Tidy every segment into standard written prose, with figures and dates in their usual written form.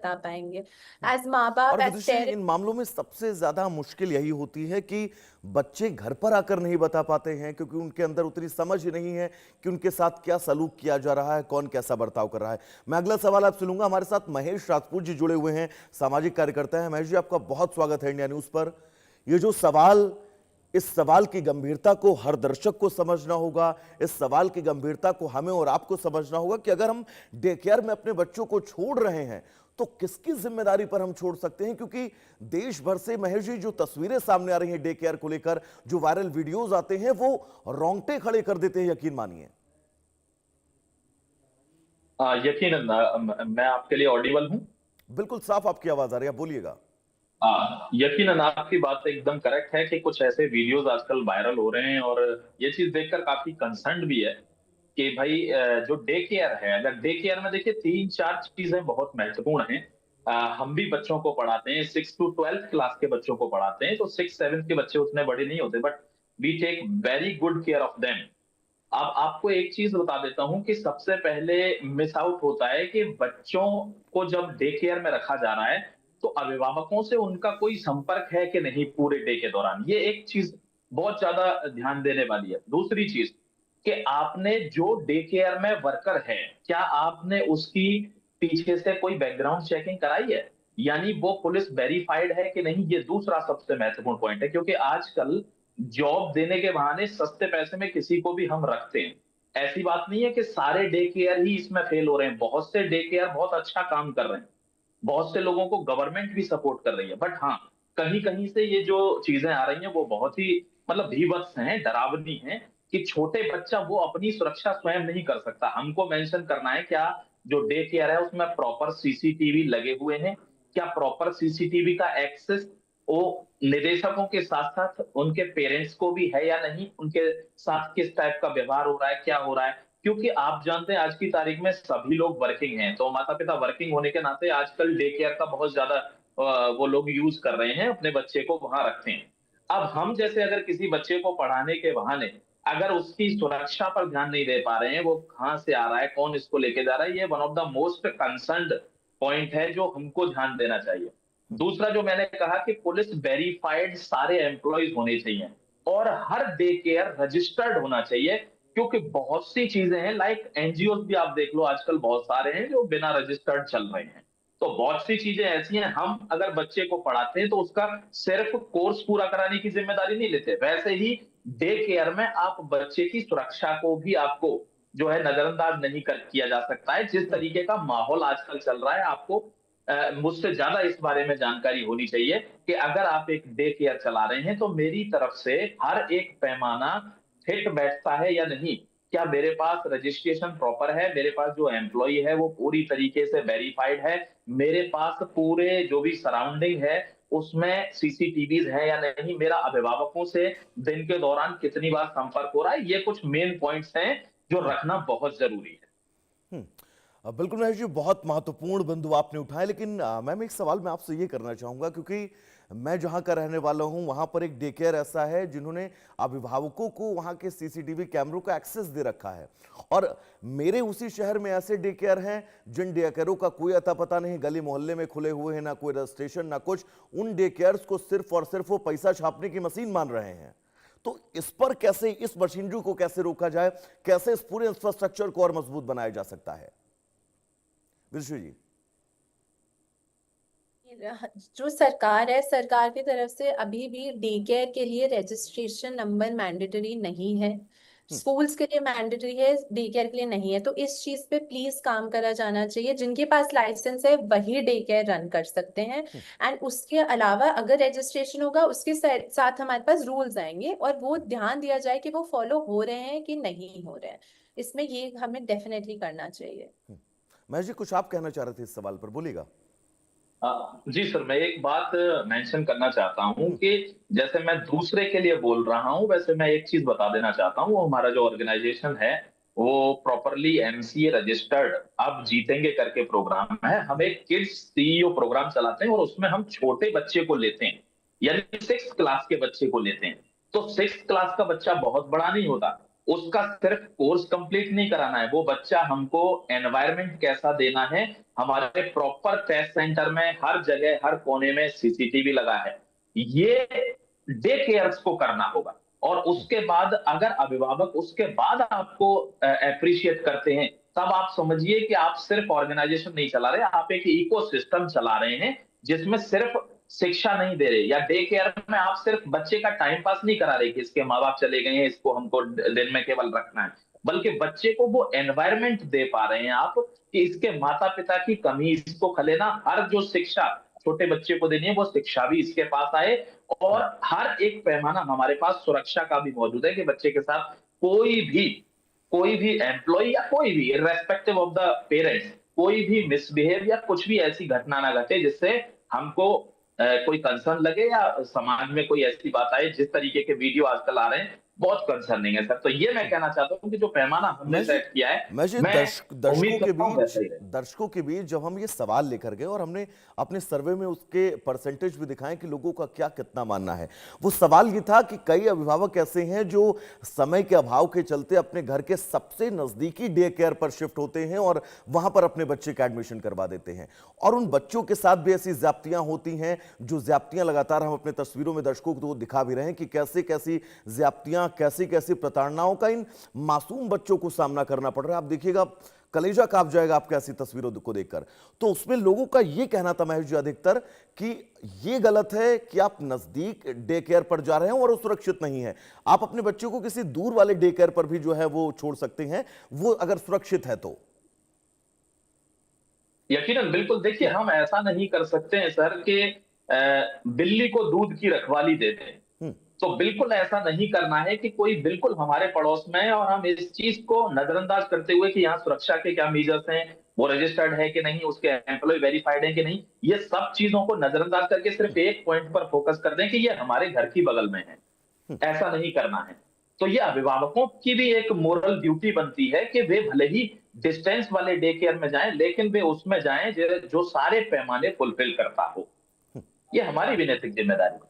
बता पाएंगे एज माँ बाप और एज विदुषी, पेरेंट्स। इन मामलों में सबसे ज्यादा मुश्किल यही होती है कि बच्चे घर पर आकर नहीं बता पाते हैं, क्योंकि उनके अंदर उतनी समझ नहीं है कि उनके साथ क्या सलूक किया जा रहा है, कौन कैसा बर्ताव कर रहा है। मैं अगला सवाल आपसे लूंगा। हमारे साथ महेश राजपूत जी जुड़े हुए हैं, सामाजिक कार्यकर्ता हैं। महेश जी, आपका बहुत स्वागत है इंडिया न्यूज पर। ये जो सवाल, इस सवाल की गंभीरता को हर दर्शक को समझना होगा। इस सवाल की गंभीरता को हमें और आपको समझना होगा कि अगर हम डे केयर में अपने बच्चों को छोड़ रहे हैं तो किसकी जिम्मेदारी पर हम छोड़ सकते हैं, क्योंकि देश भर से महेश जी जो तस्वीरें सामने आ रही हैं डे केयर को लेकर, जो वायरल वीडियोस आते हैं, वो रोंगटे खड़े कर देते हैं, यकीन मानिए। यकीनन मैं आपके लिए ऑडिबल हूँ। बिल्कुल साफ आपकी आवाज आ रही है, आप बोलिएगा। यकीनन आपकी बात एकदम करेक्ट है कि कुछ ऐसे वीडियोस आजकल वायरल हो रहे हैं, और ये चीज देखकर काफी कंसर्न भी है कि भाई जो डे केयर है, अगर डे केयर में देखिए तीन चार चीजें बहुत महत्वपूर्ण हैं। हम भी बच्चों को पढ़ाते हैं, 6 to 12 क्लास के बच्चों को पढ़ाते हैं, तो 6 7 के बच्चे उतने बड़े नहीं होते, but we take very good care of them. अब आपको एक चीज बता देता हूं कि सबसे पहले मिस आउट होता है कि बच्चों को जब डे केयर में रखा जा रहा है तो अभिभावकों से उनका कोई संपर्क है कि नहीं पूरे डे के दौरान, ये एक चीज बहुत ज्यादा ध्यान देने वाली है। दूसरी चीज कि आपने जो डे केयर में वर्कर है, क्या आपने उसकी पीछे से कोई बैकग्राउंड चेकिंग कराई है, यानी वो पुलिस वेरीफाइड है कि नहीं, ये दूसरा सबसे महत्वपूर्ण पॉइंट है। क्योंकि आजकल जॉब देने के बहाने सस्ते पैसे में किसी को भी हम रखते हैं। ऐसी बात नहीं है कि सारे डे केयर ही इसमें फेल हो रहे हैं, बहुत से डे केयर बहुत अच्छा काम कर रहे हैं, बहुत से लोगों को गवर्नमेंट भी सपोर्ट कर रही है। बट हाँ, कहीं कहीं से ये जो चीजें आ रही हैं वो बहुत ही मतलब भीभत्स हैं, डरावनी हैं, कि छोटे बच्चा वो अपनी सुरक्षा स्वयं नहीं कर सकता। हमको मेंशन करना है क्या जो डे केयर है उसमें प्रॉपर सीसीटीवी लगे हुए हैं, क्या प्रॉपर सीसीटीवी का एक्सेस वो निदेशकों के साथ साथ उनके पेरेंट्स को भी है या नहीं, उनके साथ किस टाइप का व्यवहार हो रहा है, क्या हो रहा है। क्योंकि आप जानते हैं आज की तारीख में सभी लोग वर्किंग हैं, तो माता पिता वर्किंग होने के नाते आजकल डे केयर का बहुत ज्यादा वो लोग यूज कर रहे हैं, अपने बच्चे को वहां रखते हैं। अब हम जैसे अगर किसी बच्चे को पढ़ाने के बहाने अगर उसकी सुरक्षा पर ध्यान नहीं दे पा रहे हैं, वो कहाँ से आ रहा है, कौन इसको लेके जा रहा है, ये one of the most concerned point है जो हमको ध्यान देना चाहिए। दूसरा जो मैंने कहा कि पुलिस वेरीफाइड सारे एम्प्लॉयज होने चाहिए और हर डे केयर रजिस्टर्ड होना चाहिए। क्योंकि बहुत सी चीजें हैं, लाइक एनजीओ भी आप देख लो आजकल बहुत सारे हैं जो बिना रजिस्टर्ड चल रहे हैं। तो बहुत सी चीजें ऐसी हैं, हम अगर बच्चे को पढ़ाते हैं तो उसका सिर्फ कोर्स पूरा कराने की जिम्मेदारी नहीं लेते, वैसे ही डे केयर में आप बच्चे की सुरक्षा को भी आपको जो है नजरअंदाज नहीं कर किया जा सकता है। जिस तरीके का माहौल आजकल चल रहा है, आपको मुझसे ज्यादा इस बारे में जानकारी होनी चाहिए कि अगर आप एक डे केयर चला रहे हैं तो मेरी तरफ से हर एक पैमाना फिट बैठता है या नहीं, क्या मेरे पास रजिस्ट्रेशन प्रॉपर है, मेरे पास जो एम्प्लॉय है वो पूरी तरीके से वेरीफाइड है, मेरे पास पूरे जो भी सराउंडिंग है उसमें सीसीटीवीज है या नहीं, मेरा अभिभावकों से दिन के दौरान कितनी बार संपर्क हो रहा है, ये कुछ मेन पॉइंट्स हैं जो रखना बहुत जरूरी है। बिल्कुल महेश जी, बहुत महत्वपूर्ण बिंदु आपने उठाए। लेकिन मैम, एक सवाल मैं आपसे ये करना चाहूंगा, क्योंकि मैं जहां का रहने वाला हूं वहां पर एक डे केयर ऐसा है जिन्होंने अभिभावकों को वहां के सीसीटीवी कैमरों का एक्सेस दे रखा है। और मेरे उसी शहर में ऐसे डे केयर हैं जिन डे केयरों का कोई अता पता नहीं, गली मोहल्ले में खुले हुए हैं, ना कोई रजिस्ट्रेशन ना कुछ। उन डे केयर्स को सिर्फ और सिर्फ वो पैसा छापने की मशीन मान रहे हैं। तो इस पर कैसे, इस मशीनरी को कैसे रोका जाए, कैसे इस पूरे इंफ्रास्ट्रक्चर को और मजबूत बनाया जा सकता है? विशु जी। जो सरकार है, सरकार की तरफ से अभी भी डे केयर के लिए रजिस्ट्रेशन नंबर मैंडेटरी नहीं है, स्कूल्स के लिए मैंडेटरी है, डे केयर के लिए नहीं है। तो इस चीज पे प्लीज काम करा जाना चाहिए। जिनके पास लाइसेंस है वही डे केयर रन कर सकते हैं। एंड उसके अलावा अगर रजिस्ट्रेशन होगा उसके साथ हमारे पास रूल्स आएंगे और वो ध्यान दिया जाए कि वो फॉलो हो रहे हैं कि नहीं हो रहे हैं। इसमें ये हमें डेफिनेटली करना चाहिए। महेश जी, कुछ आप कहना चाह रहे थे इस सवाल पर, बोलिएगा। जी सर, मैं एक बात मेंशन करना चाहता हूं कि जैसे मैं दूसरे के लिए बोल रहा हूं, वैसे मैं एक चीज बता देना चाहता हूं। वो हमारा जो ऑर्गेनाइजेशन है वो प्रॉपरली एमसीए रजिस्टर्ड अब जीतेंगे करके प्रोग्राम है। हम एक किड्स सीईओ प्रोग्राम चलाते हैं और उसमें हम छोटे बच्चे को लेते हैं, यानी 6 क्लास के बच्चे को लेते हैं। तो 6 क्लास का बच्चा बहुत बड़ा नहीं होता, उसका सिर्फ कोर्स कंप्लीट नहीं कराना है, वो बच्चा हमको एनवायरनमेंट कैसा देना है। हमारे प्रॉपर टेस्ट सेंटर में हर जगह हर कोने में सीसीटीवी लगा है, ये डे केयर्स को करना होगा। और उसके बाद अगर अभिभावक उसके बाद आपको अप्रिशिएट करते हैं, तब आप समझिए कि आप सिर्फ ऑर्गेनाइजेशन नहीं चला रहे, आप एक इकोसिस्टम चला रहे हैं जिसमें सिर्फ शिक्षा नहीं दे रहे, या डे केयर में आप सिर्फ बच्चे का टाइम पास नहीं करा रहे कि इसके माँ बाप चले गए हैं, इसको हमको दिन में केवल रखना है, बल्कि बच्चे को वो एनवायरनमेंट दे पा रहे हैं आप कि इसके माता पिता की कमी इसको खले ना, हर जो शिक्षा छोटे बच्चे को देनी है वो शिक्षा भी इसके पास आए। और हर एक पैमाना हमारे पास सुरक्षा का भी मौजूद है कि बच्चे के साथ कोई भी एम्प्लॉय या कोई भी इर्रेस्पेक्टिव ऑफ द पेरेंट्स कोई भी मिसबिहेव या कुछ भी ऐसी घटना ना घटे जिससे हमको कोई कंसर्न लगे या समाज में कोई ऐसी बात आए। जिस तरीके के वीडियो आजकल आ रहे हैं बहुत कंसर्निंग है सर। तो ये मैं कहना चाहता हूँ कि जो पैमाना हमने सेट किया है, मैं उम्मीद करता हूँ वैसे ही रहे। दर्शकों के बीच जब हम ये सवाल लेकर गए और हमने अपने सर्वे में उसके परसेंटेज भी दिखाए कि लोगों का क्या कितना मानना है, वो सवाल ये था कि कई अभिभावक ऐसे हैं जो समय के अभाव के चलते अपने घर के सबसे नजदीकी डे केयर पर शिफ्ट होते हैं और वहां पर अपने बच्चे का एडमिशन करवा देते हैं, और उन बच्चों के साथ भी ऐसी ज्यादतियां होती हैं, जो ज्यादतियां लगातार हम अपने तस्वीरों में दर्शकों को दिखा भी रहे हैं कि कैसे कैसी ज्यादतियां, कैसी कैसी प्रताड़नाओं का इन मासूम बच्चों को सामना करना पड़ रहा है। आप देखिएगा, कलेजा कांप जाएगा आपको ऐसी तस्वीरों को देखकर। तो उसमें लोगों का यह कहना था महेश जी अधिकतर कि यह गलत है कि आप नजदीक डे केयर पर जा रहे हैं और वो सुरक्षित नहीं है, आप अपने बच्चों को किसी दूर वाले डे केयर पर भी जो है वो छोड़ सकते हैं, वो अगर सुरक्षित है तो। यकीनन बिल्कुल। देखिए, हम ऐसा नहीं कर सकते हैं सर कि बिल्ली को दूध की रखवाली दे दें, तो बिल्कुल ऐसा नहीं करना है कि कोई बिल्कुल हमारे पड़ोस में है और हम इस चीज को नजरअंदाज करते हुए कि यहाँ सुरक्षा के क्या मेजर्स हैं, वो रजिस्टर्ड है कि नहीं, उसके एम्प्लॉय वेरीफाइड है कि नहीं, ये सब चीजों को नजरअंदाज करके सिर्फ एक पॉइंट पर फोकस कर दें कि ये हमारे घर की बगल में है। ऐसा नहीं करना है। तो ये अभिभावकों की भी एक मोरल ड्यूटी बनती है कि वे भले ही डिस्टेंस वाले डे केयर में जाएं, लेकिन वे उसमें जाएं जो सारे पैमाने फुलफिल करता हो। ये हमारी भी नैतिक जिम्मेदारी है।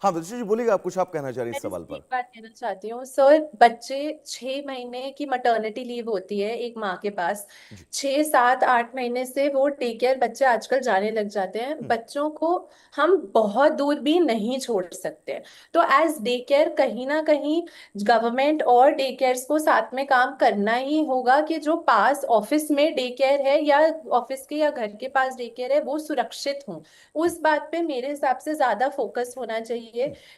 हाँ विदुषी जी बोलिएगा, आप कुछ आप कहना चाह रही हैं इस सवाल पर। एक बात कहना चाहती हूँ सर, बच्चे 6 महीने की मैटरनिटी लीव होती है एक माँ के पास, 6 7 8 महीने से वो डे केयर बच्चे आजकल जाने लग जाते हैं। बच्चों को हम बहुत दूर भी नहीं छोड़ सकते, तो एज डे केयर कहीं ना कहीं गवर्नमेंट और डे केयर्स को साथ में काम करना ही होगा कि जो पास ऑफिस में डे केयर है या ऑफिस के या घर के पास डे केयर है वो सुरक्षित हों। उस बात पे मेरे हिसाब से ज्यादा फोकस होना चाहिए,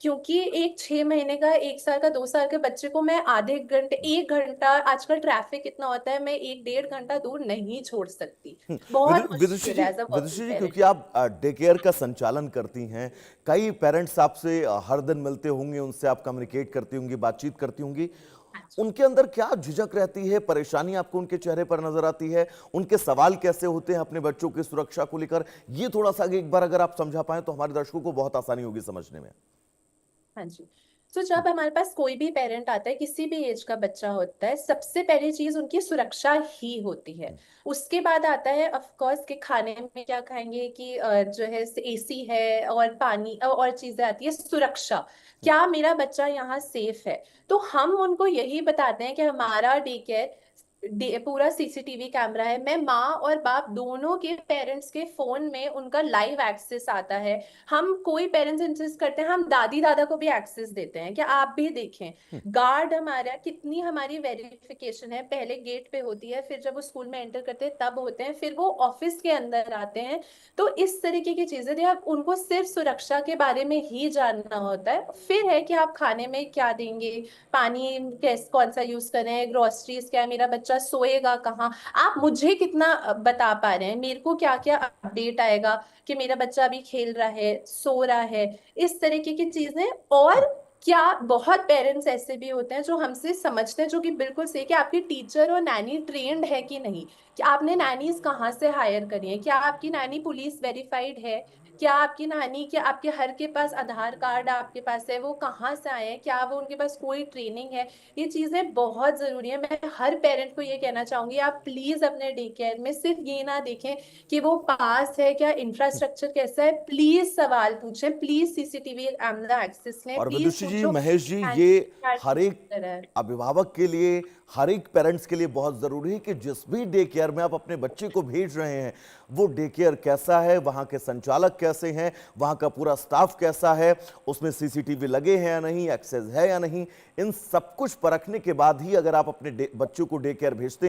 क्योंकि एक 6 महीने का, 1 साल का, 2 साल के बच्चे को मैं आधे घंटे, 1 घंटा, आजकल ट्रैफिक इतना होता है, मैं 1 1.5 घंटा दूर नहीं छोड़ सकती। बहुत विदुषी मुश्किल है as a Vidushi ji, working क्योंकि आप डे केयर का संचालन करती हैं, कई पेरेंट्स आपसे हर दिन मिलते होंगे, उनसे आप कम्युनिकेट करती होंगी, बातचीत करती होंगी, उनके अंदर क्या झिझक रहती है, परेशानी आपको उनके चेहरे पर नजर आती है, उनके सवाल कैसे होते हैं अपने बच्चों की सुरक्षा को लेकर, ये थोड़ा सा एक बार अगर आप समझा पाए तो हमारे दर्शकों को बहुत आसानी होगी समझने में। हाँ जी। तो जब हमारे पास कोई भी पेरेंट आता है, किसी भी एज का बच्चा होता है, सबसे पहली चीज उनकी सुरक्षा ही होती है। उसके बाद आता है ऑफ कोर्स कि खाने में क्या खाएंगे, कि जो है एसी है और पानी और चीजें आती है। सुरक्षा, क्या मेरा बच्चा यहाँ सेफ है? तो हम उनको यही बताते हैं कि हमारा डे केयर पूरा सीसीटीवी कैमरा है। मैं माँ और बाप दोनों के पेरेंट्स के फोन में उनका लाइव एक्सेस आता है। हम कोई पेरेंट्स इंसिस्ट करते हैं, हम दादी दादा को भी एक्सेस देते हैं कि आप भी देखें। गार्ड हमारा, कितनी हमारी वेरिफिकेशन है, पहले गेट पे होती है, फिर जब वो स्कूल में एंटर करते हैं तब होते हैं, फिर वो ऑफिस के अंदर आते हैं। तो इस तरीके की चीजें थी। अब उनको सिर्फ सुरक्षा के बारे में ही जानना होता है। फिर है कि आप खाने में क्या देंगे, पानी कौन सा यूज कर रहे हैं, ग्रोसरीज क्या है, मेरा बच्चा सोएगा कहाँ, आप मुझे कितना बता पा रहे हैं, मेरे को क्या क्या अपडेट आएगा कि मेरा बच्चा अभी खेल रहा है, सो रहा है, इस तरीके की चीजें। और क्या बहुत पेरेंट्स ऐसे भी होते हैं जो हमसे समझते हैं, जो कि बिल्कुल सही, कि आपकी टीचर और नैनी ट्रेंड है कि नहीं, कि आपने नैनीज कहाँ से हायर करी है, क्या आपकी नैनी पुलिस वेरीफाइड है, क्या आपकी नानी, क्या आपके हर के पास आधार कार्ड आपके पास है, वो कहाँ से आए हैं, क्या वो उनके पास कोई ट्रेनिंग है। ये चीजें बहुत जरूरी है। मैं हर पेरेंट को ये कहना चाहूंगी, आप प्लीज अपने डे केयर में सिर्फ ये ना देखें कि वो पास है क्या, इंफ्रास्ट्रक्चर कैसा है, प्लीज सवाल पूछें, प्लीज सीसीटीवी कैमरा एक्सेस लें, और प्लीज विदुषी जी, पूछो महेश जी, ये हर एक अभिभावक के लिए, हर एक पेरेंट्स के लिए बहुत जरूरी है कि जिस भी डे केयर में आप अपने बच्चे को भेज रहे हैं वो डे केयर कैसा है, वहां के संचालक कैसे हैं, वहां का पूरा स्टाफ कैसा है, उसमें सीसीटीवी लगे हैं या नहीं, एक्सेस है या नहीं, इन सब कुछ परखने के बाद ही अगर आप अपने बच्चों को डे केयर भेजते हैं